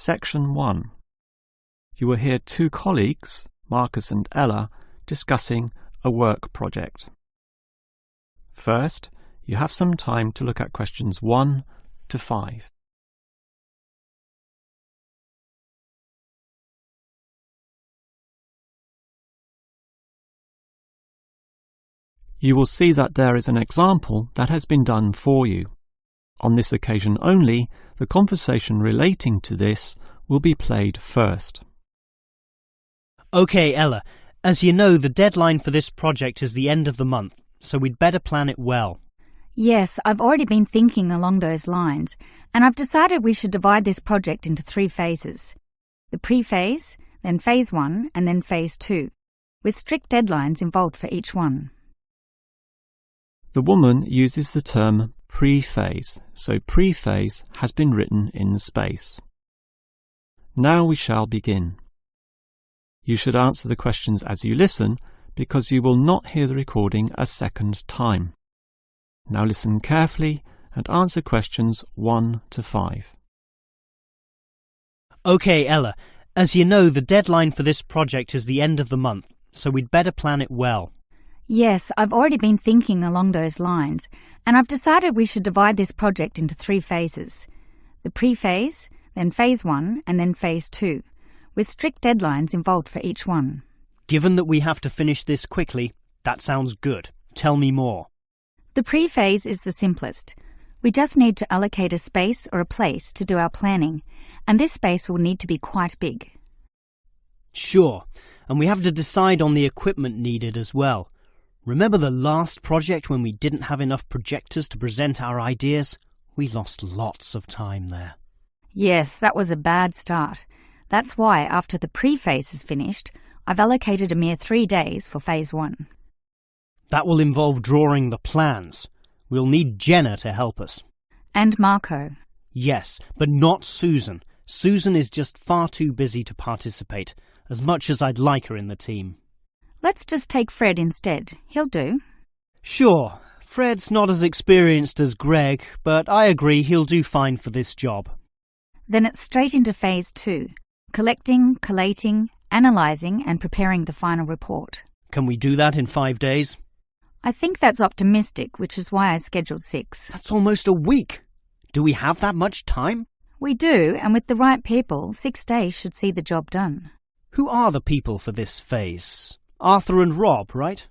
Section 1. You will hear two colleagues, Marcus and Ella, discussing a work project. First, you have some time to look at questions 1 to 5. You will see that there is an example that has been done for you. On this occasion only, the conversation relating to this will be played first. Okay, Ella, as you know, the deadline for this project is the end of the month, so we'd better plan it well. Yes, I've already been thinking along those lines, and I've decided we should divide this project into 3 phases. The pre-phase, then phase 1, and then phase 2, with strict deadlines involved for each one. The woman uses the term pre-phase, so pre-phase has been written in space. Now we shall begin. You should answer the questions as you listen, because you will not hear the recording a second time. Now listen carefully and answer questions 1 to 5. Okay, Ella, as you know, the deadline for this project is the end of the month, so we'd better plan it well. Yes, I've already been thinking along those lines, and I've decided we should divide this project into 3 phases. The pre-phase, then phase 1, and then phase 2, with strict deadlines involved for each one. Given that we have to finish this quickly, that sounds good. Tell me more. The pre-phase is the simplest. We just need to allocate a space or a place to do our planning, and this space will need to be quite big. Sure, and we have to decide on the equipment needed as well. Remember the last project when we didn't have enough projectors to present our ideas? We lost lots of time there. Yes, that was a bad start. That's why, after the pre-phase is finished, I've allocated a mere 3 days for phase 1. That will involve drawing the plans. We'll need Jenna to help us. And Marco. Yes, but not Susan. Susan is just far too busy to participate, as much as I'd like her in the team. Let's just take Fred instead. He'll do. Sure, Fred's not as experienced as Greg, but I agree he'll do fine for this job. Then it's straight into phase 2. Collecting, collating, analysing and preparing the final report. Can we do that in 5 days? I think that's optimistic, which is why I scheduled 6. That's almost a week. Do we have that much time? We do, and with the right people, 6 days should see the job done. Who are the people for this phase? Arthur and Rob, right?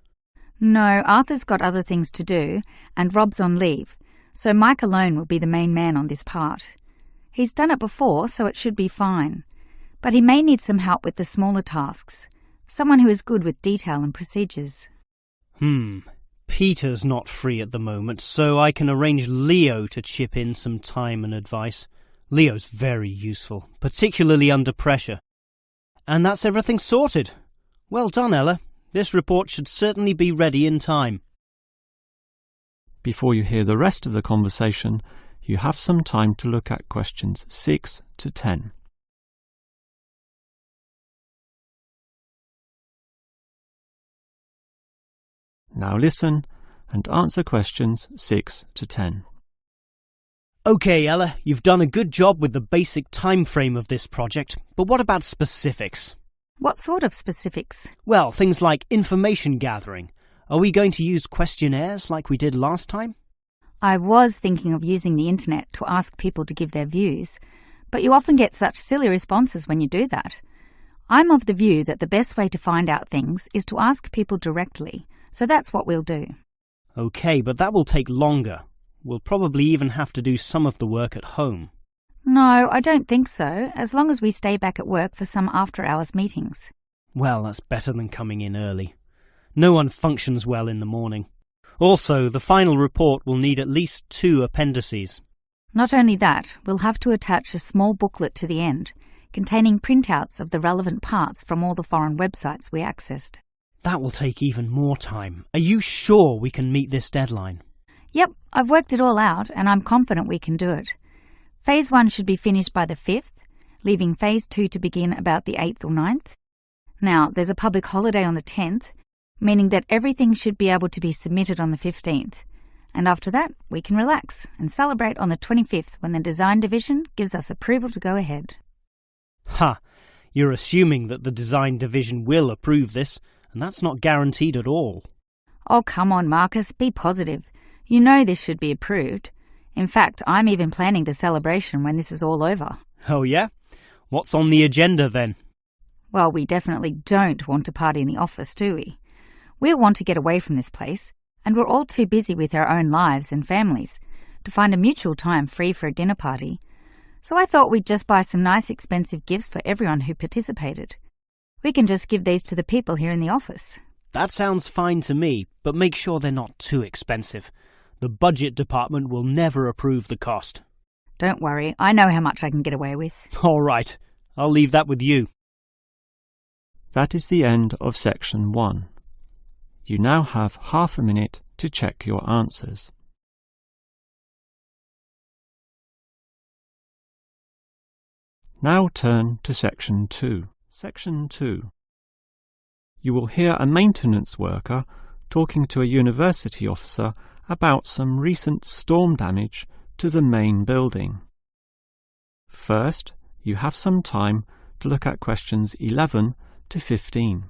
No, Arthur's got other things to do, and Rob's on leave, so Mike alone will be the main man on this part. He's done it before, so it should be fine. But he may need some help with the smaller tasks. Someone who is good with detail and procedures. Peter's not free at the moment, so I can arrange Leo to chip in some time and advice. Leo's very useful, particularly under pressure. And that's everything sorted. Well done, Ella. This report should certainly be ready in time. Before you hear the rest of the conversation, you have some time to look at questions 6 to 10. Now listen and answer questions 6 to 10. Okay, Ella, you've done a good job with the basic time frame of this project, but what about specifics? What sort of specifics? Well, things like information gathering. Are we going to use questionnaires like we did last time? I was thinking of using the internet to ask people to give their views, but you often get such silly responses when you do that. I'm of the view that the best way to find out things is to ask people directly, so that's what we'll do. Okay, but that will take longer. We'll probably even have to do some of the work at home. No, I don't think so, as long as we stay back at work for some after-hours meetings. Well, that's better than coming in early. No one functions well in the morning. Also, the final report will need at least 2 appendices. Not only that, we'll have to attach a small booklet to the end, containing printouts of the relevant parts from all the foreign websites we accessed. That will take even more time. Are you sure we can meet this deadline? Yep, I've worked it all out, and I'm confident we can do it. Phase 1 should be finished by the 5th, leaving Phase 2 to begin about the 8th or 9th. Now, there's a public holiday on the 10th, meaning that everything should be able to be submitted on the 15th. And after that, we can relax and celebrate on the 25th when the design division gives us approval to go ahead. Ha! You're assuming that the design division will approve this, and that's not guaranteed at all. Oh, come on, Marcus, be positive. You know this should be approved. In fact, I'm even planning the celebration when this is all over. Oh yeah? What's on the agenda then? Well, we definitely don't want to party in the office, do we? We want to get away from this place, and we're all too busy with our own lives and families to find a mutual time free for a dinner party. So I thought we'd just buy some nice expensive gifts for everyone who participated. We can just give these to the people here in the office. That sounds fine to me, but make sure they're not too expensive. The budget department will never approve the cost. Don't worry, I know how much I can get away with. All right, I'll leave that with you. That is the end of section 1. You now have half a minute to check your answers. Now turn to section 2. Section 2. You will hear a maintenance worker talking to a university officer about some recent storm damage to the main building. First, you have some time to look at questions 11 to 15.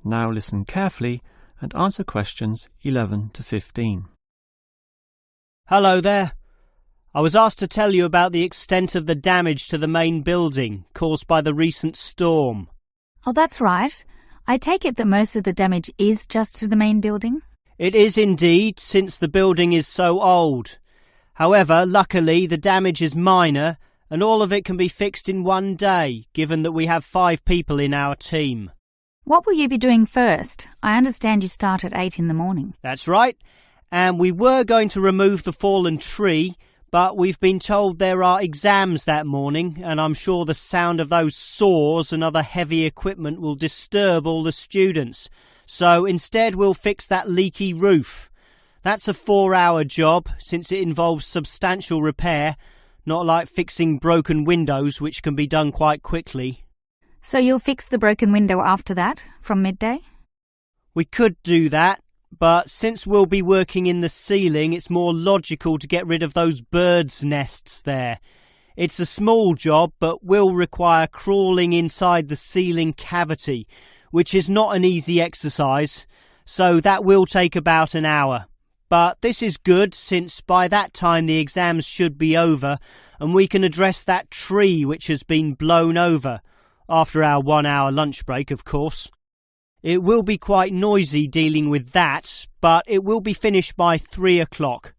Now listen carefully and answer questions 11 to 15. Hello there. I was asked to tell you about the extent of the damage to the main building caused by the recent storm. Oh, that's right. I take it that most of the damage is just to the main building? It is indeed, since the building is so old. However, luckily, the damage is minor, and all of it can be fixed in one day, given that we have 5 people in our team. What will you be doing first? I understand you start at 8 in the morning. That's right, and we were going to remove the fallen tree, but we've been told there are exams that morning, and I'm sure the sound of those saws and other heavy equipment will disturb all the students. So instead we'll fix that leaky roof. That's a 4-hour job, since it involves substantial repair, not like fixing broken windows, which can be done quite quickly. So you'll fix the broken window after that, from midday? We could do that, but since we'll be working in the ceiling, it's more logical to get rid of those birds' nests there. It's a small job, but will require crawling inside the ceiling cavity, which is not an easy exercise, so that will take about an hour. But this is good, since by that time the exams should be over, and we can address that tree which has been blown over, after our 1-hour lunch break, of course. It will be quite noisy dealing with that, but it will be finished by 3 o'clock.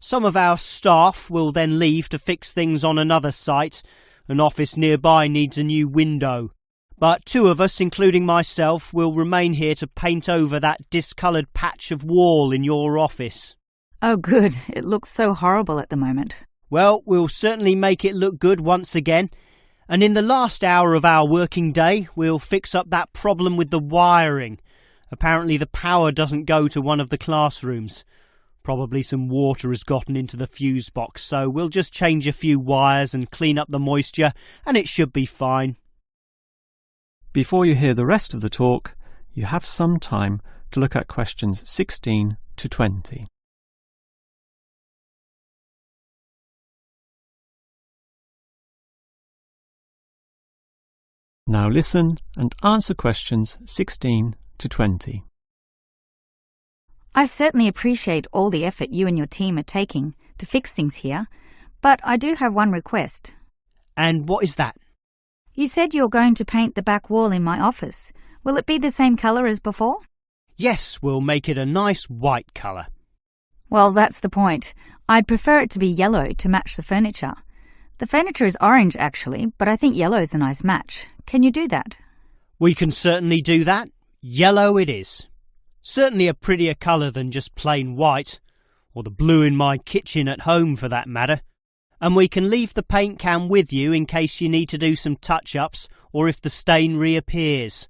Some of our staff will then leave to fix things on another site. An office nearby needs a new window. But 2 of us, including myself, will remain here to paint over that discoloured patch of wall in your office. Oh, good. It looks so horrible at the moment. Well, we'll certainly make it look good once again. And in the last hour of our working day, we'll fix up that problem with the wiring. Apparently the power doesn't go to one of the classrooms. Probably some water has gotten into the fuse box, so we'll just change a few wires and clean up the moisture, and it should be fine. Before you hear the rest of the talk, you have some time to look at questions 16 to 20. Now listen and answer questions 16 to 20. I certainly appreciate all the effort you and your team are taking to fix things here, but I do have one request. And what is that? You said you're going to paint the back wall in my office. Will it be the same colour as before? Yes, we'll make it a nice white colour. Well, that's the point. I'd prefer it to be yellow to match the furniture. The furniture is orange, actually, but I think yellow is a nice match. Can you do that? We can certainly do that. Yellow it is. Certainly a prettier colour than just plain white, or the blue in my kitchen at home for that matter. And we can leave the paint can with you in case you need to do some touch-ups or if the stain reappears.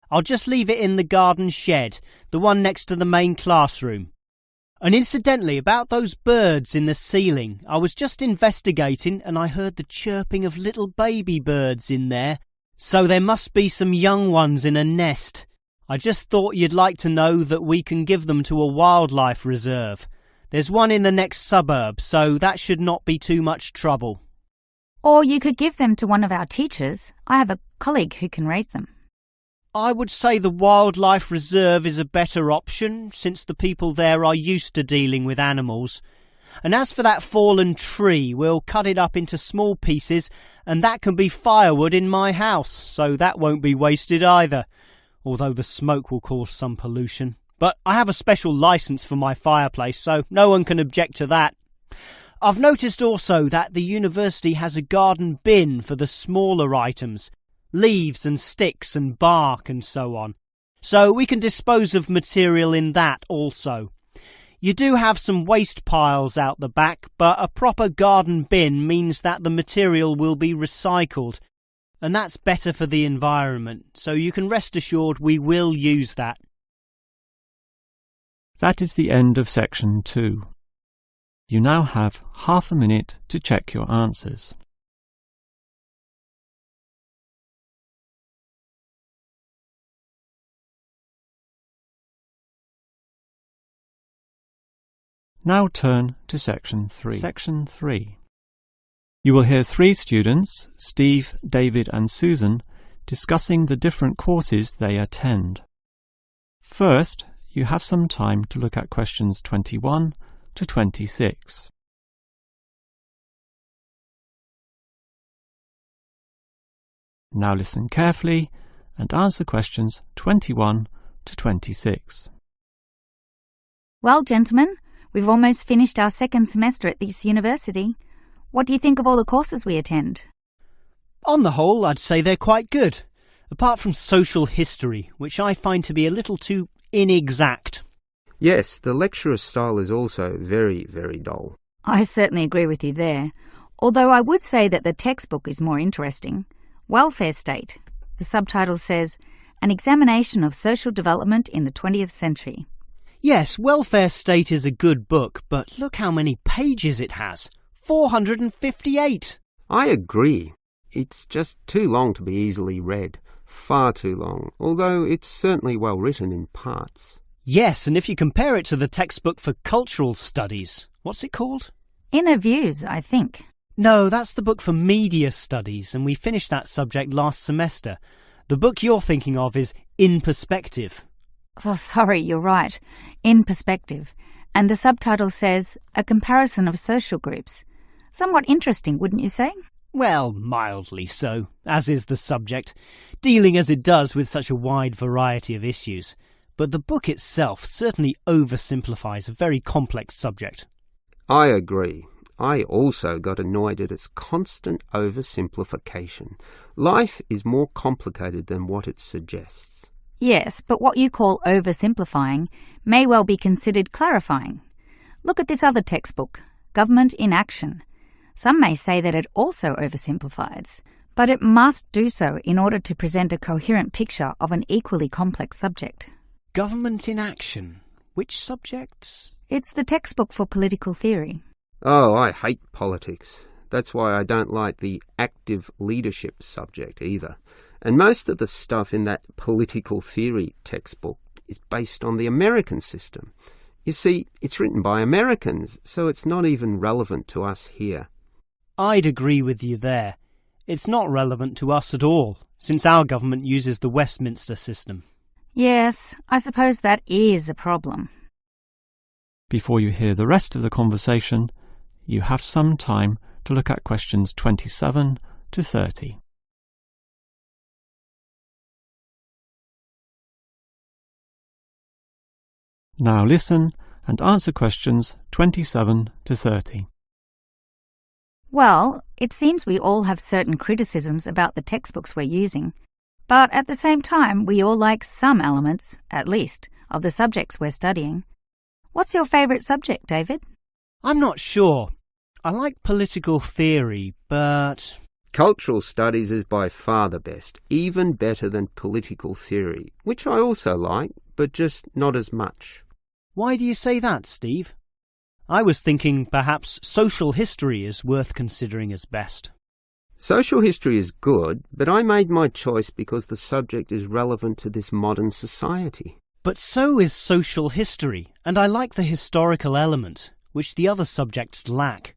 I'll just leave it in the garden shed, the one next to the main classroom. And incidentally, about those birds in the ceiling, I was just investigating and I heard the chirping of little baby birds in there. So there must be some young ones in a nest. I just thought you'd like to know that we can give them to a wildlife reserve. There's one in the next suburb, so that should not be too much trouble. Or you could give them to one of our teachers. I have a colleague who can raise them. I would say the wildlife reserve is a better option, since the people there are used to dealing with animals. And as for that fallen tree, we'll cut it up into small pieces, and that can be firewood in my house, so that won't be wasted either, although the smoke will cause some pollution. But I have a special licence for my fireplace, so no one can object to that. I've noticed also that the university has a garden bin for the smaller items, leaves and sticks and bark and so on, so we can dispose of material in that also. You do have some waste piles out the back, but a proper garden bin means that the material will be recycled, and that's better for the environment, so you can rest assured we will use that. That is the end of section 2. You now have half a minute to check your answers. Now turn to section 3. Section 3. You will hear 3 students, Steve, David and Susan, discussing the different courses they attend. First, you have some time to look at questions 21 to 26. Now listen carefully and answer questions 21 to 26. Well, gentlemen, we've almost finished our second semester at this university. What do you think of all the courses we attend? On the whole, I'd say they're quite good, apart from social history, which I find to be a little too inexact. Yes, the lecturer's style is also very, very dull. I certainly agree with you there, although I would say that the textbook is more interesting. Welfare State. The subtitle says, An Examination of Social Development in the 20th Century. Yes, Welfare State is a good book, but look how many pages it has. 458! I agree. It's just too long to be easily read. Far too long, although it's certainly well written in parts. Yes, and if you compare it to the textbook for cultural studies, what's it called? Inner Views, I think. No, that's the book for media studies, and we finished that subject last semester. The book you're thinking of is In Perspective. Oh, sorry, you're right. In Perspective. And the subtitle says, A Comparison of Social Groups. Somewhat interesting, wouldn't you say? Well, mildly so, as is the subject, dealing as it does with such a wide variety of issues. But the book itself certainly oversimplifies a very complex subject. I agree. I also got annoyed at its constant oversimplification. Life is more complicated than what it suggests. Yes, but what you call oversimplifying may well be considered clarifying. Look at this other textbook, Government in Action. Some may say that it also oversimplifies, but it must do so in order to present a coherent picture of an equally complex subject. Government in Action? Which subjects? It's the textbook for political theory. Oh, I hate politics. That's why I don't like the active leadership subject either. And most of the stuff in that political theory textbook is based on the American system. You see, it's written by Americans, so it's not even relevant to us here. I'd agree with you there. It's not relevant to us at all, since our government uses the Westminster system. Yes, I suppose that is a problem. Before you hear the rest of the conversation, you have some time to look at questions 27 to 30. Now listen and answer questions 27 to 30. Well, it seems we all have certain criticisms about the textbooks we're using, but at the same time we all like some elements, at least, of the subjects we're studying. What's your favourite subject, David? I'm not sure. I like political theory, but... Cultural studies is by far the best, even better than political theory, which I also like, but just not as much. Why do you say that, Steve? I was thinking perhaps social history is worth considering as best. Social history is good, but I made my choice because the subject is relevant to this modern society. But so is social history, and I like the historical element. which the other subjects lack.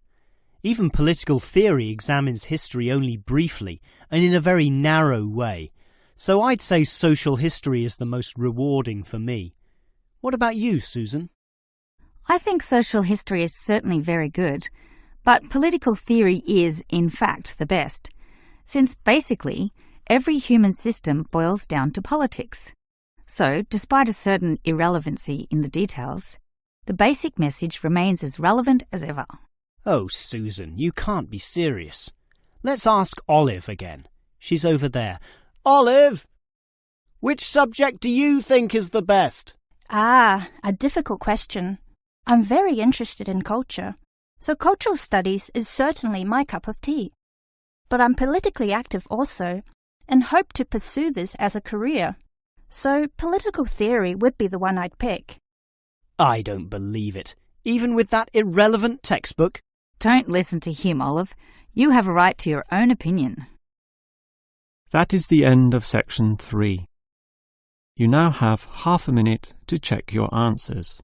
Even political theory examines history only briefly and in a very narrow way, so I'd say social history is the most rewarding for me. What about you, Susan? I think social history is certainly very good, but political theory is, in fact, the best, since basically every human system boils down to politics. So, despite a certain irrelevancy in the details, the basic message remains as relevant as ever. Oh, Susan, you can't be serious. Let's ask Olive again. She's over there. Olive! Which subject do you think is the best? Ah, a difficult question. I'm very interested in culture, so cultural studies is certainly my cup of tea. But I'm politically active also, and hope to pursue this as a career. So political theory would be the one I'd pick. I don't believe it. Even with that irrelevant textbook? Don't listen to him, Olive. You have a right to your own opinion. That is the end of section 3. You now have half a minute to check your answers.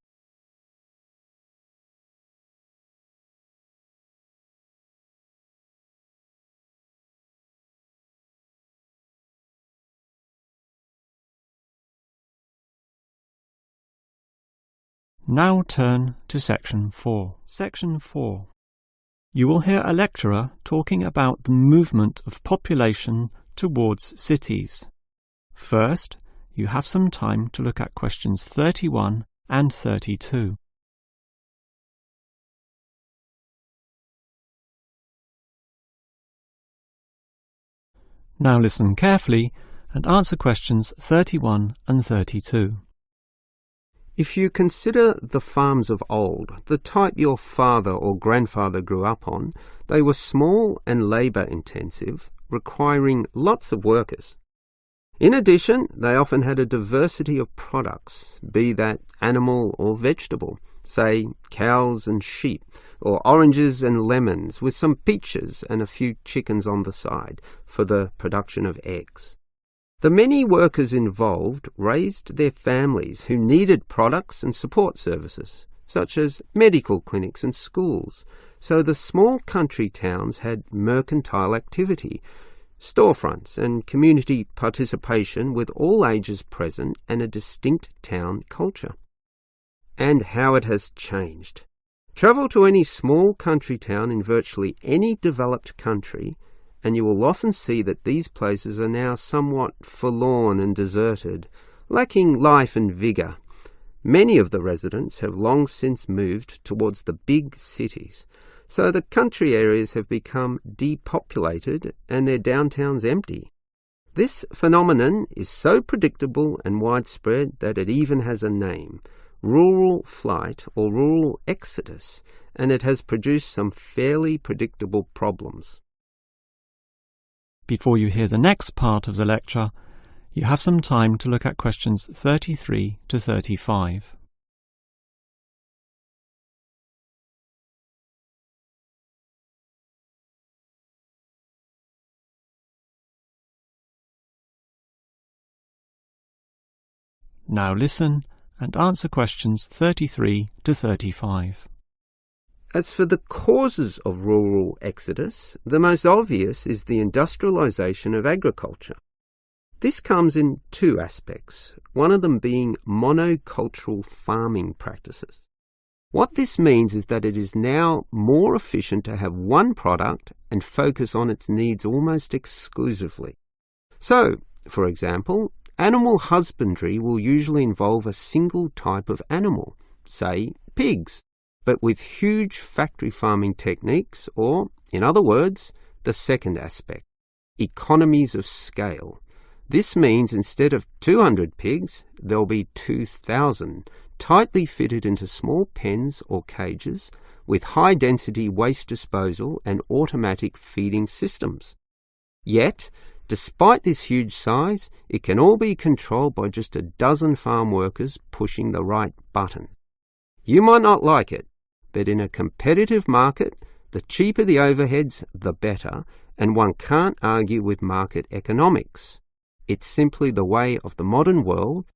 Now turn to section 4. Section 4. You will hear a lecturer talking about the movement of population towards cities. First, you have some time to look at questions 31 and 32. Now listen carefully and answer questions 31 and 32. If you consider the farms of old, the type your father or grandfather grew up on, they were small and labour-intensive, requiring lots of workers. In addition, they often had a diversity of products, be that animal or vegetable, say cows and sheep, or oranges and lemons, with some peaches and a few chickens on the side for the production of eggs. The many workers involved raised their families who needed products and support services, such as medical clinics and schools, so the small country towns had mercantile activity, storefronts and community participation with all ages present and a distinct town culture. And how it has changed. Travel to any small country town in virtually any developed country, and you will often see that these places are now somewhat forlorn and deserted, lacking life and vigour. Many of the residents have long since moved towards the big cities, so the country areas have become depopulated and their downtowns empty. This phenomenon is so predictable and widespread that it even has a name, rural flight or rural exodus, and it has produced some fairly predictable problems. Before you hear the next part of the lecture, you have some time to look at questions 33 to 35. Now listen and answer questions 33 to 35. As for the causes of rural exodus, the most obvious is the industrialisation of agriculture. This comes in two aspects, one of them being monocultural farming practices. What this means is that it is now more efficient to have one product and focus on its needs almost exclusively. So, for example, animal husbandry will usually involve a single type of animal, say pigs, but with huge factory farming techniques, or, in other words, the second aspect, economies of scale. This means instead of 200 pigs, there'll be 2,000, tightly fitted into small pens or cages, with high-density waste disposal and automatic feeding systems. Yet, despite this huge size, it can all be controlled by just a dozen farm workers pushing the right button. You might not like it, but in a competitive market, the cheaper the overheads, the better, and one can't argue with market economics. It's simply the way of the modern world,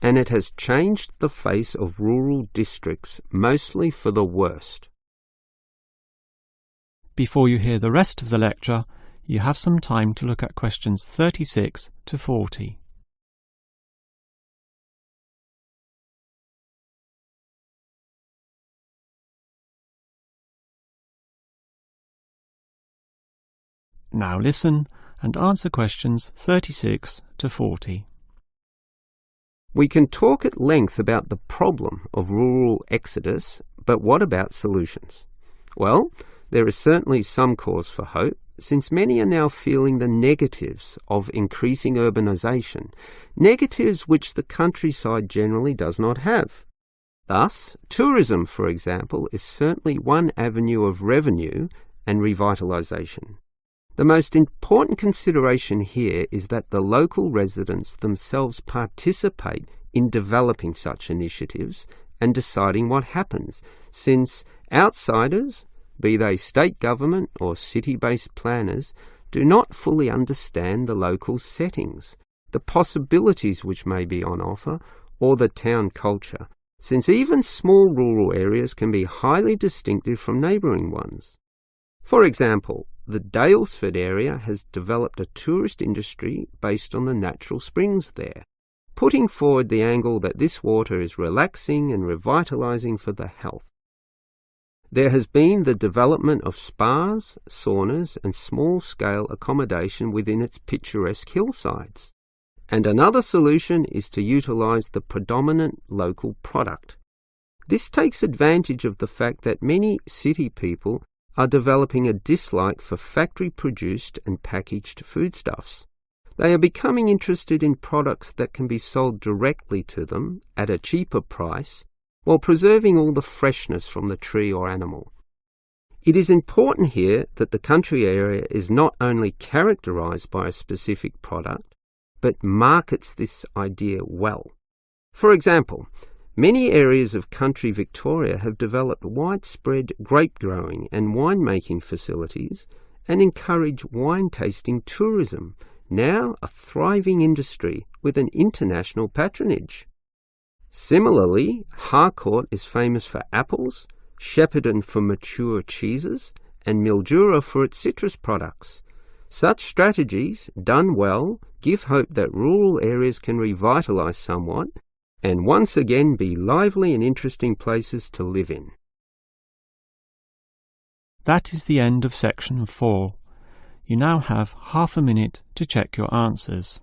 and it has changed the face of rural districts, mostly for the worst. Before you hear the rest of the lecture, you have some time to look at questions 36 to 40. Now listen and answer questions 36 to 40. We can talk at length about the problem of rural exodus, but what about solutions? Well, there is certainly some cause for hope, since many are now feeling the negatives of increasing urbanisation, negatives which the countryside generally does not have. Thus, tourism, for example, is certainly one avenue of revenue and revitalisation. The most important consideration here is that the local residents themselves participate in developing such initiatives and deciding what happens, since outsiders, be they state government or city-based planners, do not fully understand the local settings, the possibilities which may be on offer, or the town culture, since even small rural areas can be highly distinctive from neighbouring ones. For example, the Daylesford area has developed a tourist industry based on the natural springs there, putting forward the angle that this water is relaxing and revitalising for the health. There has been the development of spas, saunas and small-scale accommodation within its picturesque hillsides. And another solution is to utilise the predominant local product. This takes advantage of the fact that many city people are developing a dislike for factory-produced and packaged foodstuffs. They are becoming interested in products that can be sold directly to them at a cheaper price, while preserving all the freshness from the tree or animal. It is important here that the country area is not only characterised by a specific product, but markets this idea well. For example, many areas of country Victoria have developed widespread grape growing and winemaking facilities and encourage wine tasting tourism, now a thriving industry with an international patronage. Similarly, Harcourt is famous for apples, Shepparton for mature cheeses, and Mildura for its citrus products. Such strategies, done well, give hope that rural areas can revitalise somewhat and once again be lively and interesting places to live in. That is the end of section 4. You now have half a minute to check your answers.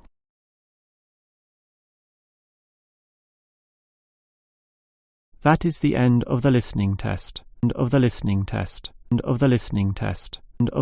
That is the end of the listening test. End of the listening test. End of the listening test.